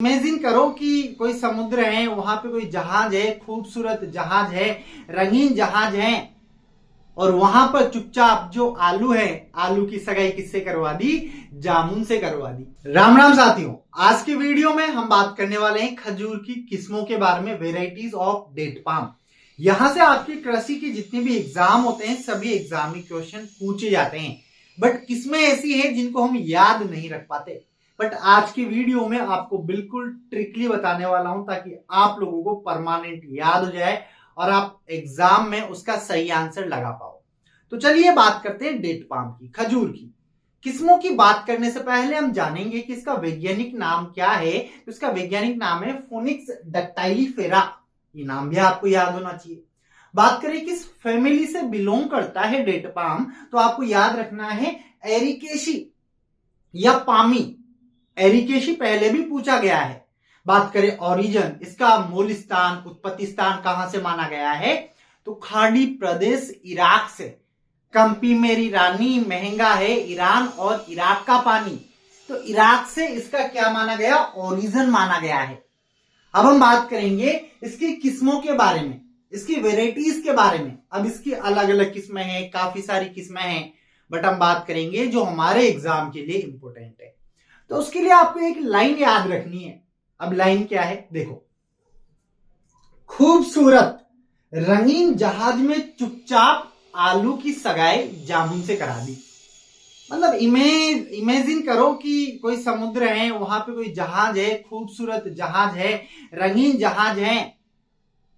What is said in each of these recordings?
Imagine करो कि कोई समुद्र है, वहां पे कोई जहाज है, खूबसूरत जहाज है, रंगीन जहाज है। और वहां पर चुपचाप जो आलू है, आलू की सगाई किससे करवा दी? जामुन से करवा दी। राम राम साथियों, आज की वीडियो में हम बात करने वाले हैं खजूर की किस्मों के बारे में, वेराइटीज ऑफ डेट पाम। यहां से आपकी कृषि की जितने भी एग्जाम होते हैं, सभी एग्जाम में क्वेश्चन पूछे जाते हैं। बट किस्में ऐसी हैं जिनको हम याद नहीं रख पाते। बट आज की वीडियो में आपको बिल्कुल ट्रिकली बताने वाला हूं, ताकि आप लोगों को परमानेंट याद हो जाए और आप एग्जाम में उसका सही आंसर लगा पाओ। तो चलिए बात करते हैं डेट पाम की, खजूर की किस्मों की। बात करने से पहले हम जानेंगे कि इसका वैज्ञानिक नाम क्या है। तो इसका वैज्ञानिक नाम है फोनिक्स डक्टाइलिफेरा। ये नाम भी आपको याद होना चाहिए। बात करें किस फैमिली से बिलोंग करता है डेट पाम, तो आपको याद रखना है एरिकेशी या पामी। एरिकेशी पहले भी पूछा गया है। बात करें ओरिजिन, इसका मूल स्थान, उत्पत्ति स्थान कहां से माना गया है? तो खाड़ी प्रदेश इराक से। कंपी मेरी रानी, महंगा है ईरान और इराक का पानी। तो इराक से इसका क्या माना गया? ओरिजिन माना गया है। अब हम बात करेंगे इसकी किस्मों के बारे में, इसकी वेराइटीज के बारे में। अब इसकी अलग अलग किस्में हैं, काफी सारी किस्में हैं, बट हम बात करेंगे जो हमारे एग्जाम के लिए इंपॉर्टेंट है। तो उसके लिए आपको एक लाइन याद रखनी है। अब लाइन क्या है देखो, खूबसूरत रंगीन जहाज में चुपचाप आलू की सगाई जामुन से करा दी। मतलब इमेजिन करो कि कोई समुद्र है, वहां पे कोई जहाज है, खूबसूरत जहाज है, रंगीन जहाज है।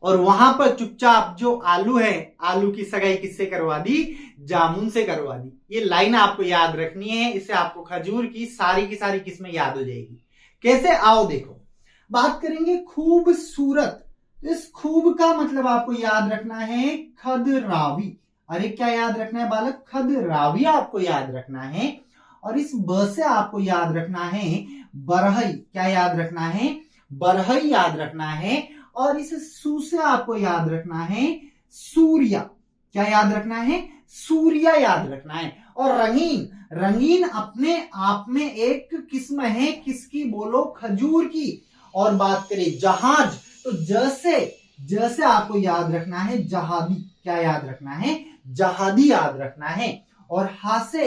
और वहां पर चुपचाप जो आलू है, आलू की सगाई किससे करवा दी? जामुन से करवा दी। ये लाइन आपको याद रखनी है, इससे आपको खजूर की सारी किस्में याद हो जाएगी। कैसे? आओ देखो। बात करेंगे खूबसूरत। इस खूब का मतलब आपको याद रखना है खदरावी। अरे क्या याद रखना है बालक? खदरावी आपको याद रखना है। और इस ब से आपको याद रखना है बरहई। क्या याद रखना है? बरहई याद रखना है। और इस सू से आपको याद रखना है सूर्या। क्या याद रखना है? सूर्या याद रखना है। और रंगीन, रंगीन अपने आप में एक किस्म है, किसकी? बोलो, खजूर की। और बात करें जहाज, तो जैसे आपको याद रखना है जहादी। क्या याद रखना है? जहादी याद रखना है। और हासे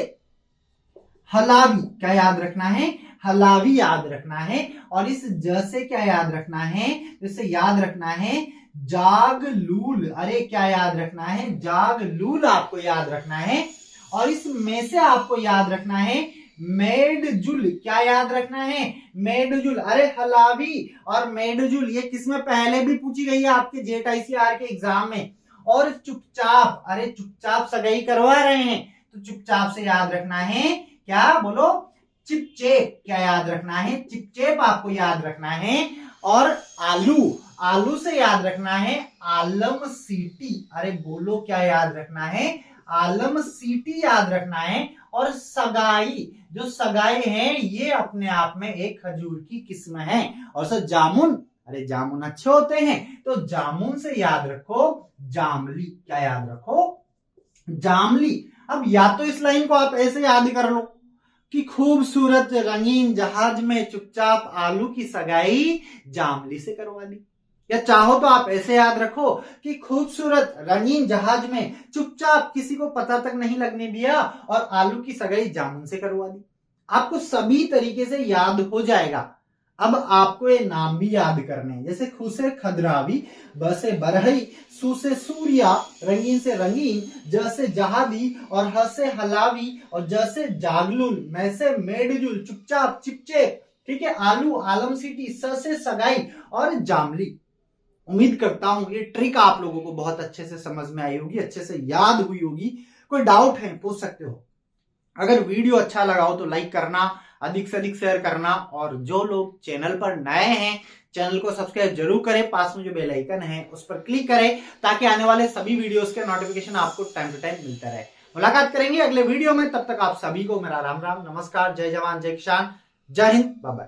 हलावी। क्या याद रखना है? हलावी याद रखना है। और इस जैसे क्या याद रखना है? इसे याद रखना है जागलूल। अरे क्या याद रखना है? जागलूल आपको याद रखना है। और इस में से आपको याद रखना है मेडजुल। क्या याद रखना है? मेडजुल। अरे हलावी और मेडजुल ये किसमें पहले भी पूछी गई है आपके जेट आईसीआर के एग्जाम में। और चुपचाप, अरे चुपचाप सगाई करवा रहे हैं, तो चुपचाप से याद रखना है क्या? बोलो, चिपचेप। क्या याद रखना है? चिपचेप आपको याद रखना है। और आलू, आलू से याद रखना है आलम सीटी। अरे बोलो, क्या याद रखना है? आलम सीटी याद रखना है। और सगाई, जो सगाई है ये अपने आप में एक खजूर की किस्म है। और सर जामुन, अरे जामुन अच्छे होते हैं, तो जामुन से याद रखो जामली। क्या याद रखो? जामली। अब या तो इस लाइन को आप ऐसे याद कर लो कि खूबसूरत रंगीन जहाज में चुपचाप आलू की सगाई जामली से करवा दी, या चाहो तो आप ऐसे याद रखो कि खूबसूरत रंगीन जहाज में चुपचाप, किसी को पता तक नहीं लगने दिया और आलू की सगाई जामुन से करवा दी। आपको सभी तरीके से याद हो जाएगा। अब आपको ये नाम भी याद करने हैं, जैसे खू से खदरावी, ब से बरहई, सू से सूर्या, रंगीन से रंगीन, ज से जहादी, और ह से हलावी, और ज से जागलुल, मैं से मेडजुल, चुपचाप, चिपचेप, ठीक है, आलू, आलम सिटी, स से सगाई, और जामली। उम्मीद करता हूं ये ट्रिक आप लोगों को बहुत अच्छे से समझ में आई होगी, अच्छे से याद हुई होगी। कोई डाउट है पूछ सकते हो। अगर वीडियो अच्छा लगा हो तो लाइक करना, अधिक से अधिक शेयर करना, और जो लोग चैनल पर नए हैं चैनल को सब्सक्राइब जरूर करें। पास में जो बेल आइकन है उस पर क्लिक करें, ताकि आने वाले सभी वीडियोस के नोटिफिकेशन आपको टाइम टू टाइम मिलता रहे। मुलाकात करेंगे अगले वीडियो में, तब तक आप सभी को मेरा राम राम, नमस्कार, जय जवान जय किसान, जय हिंद, बाय बाय।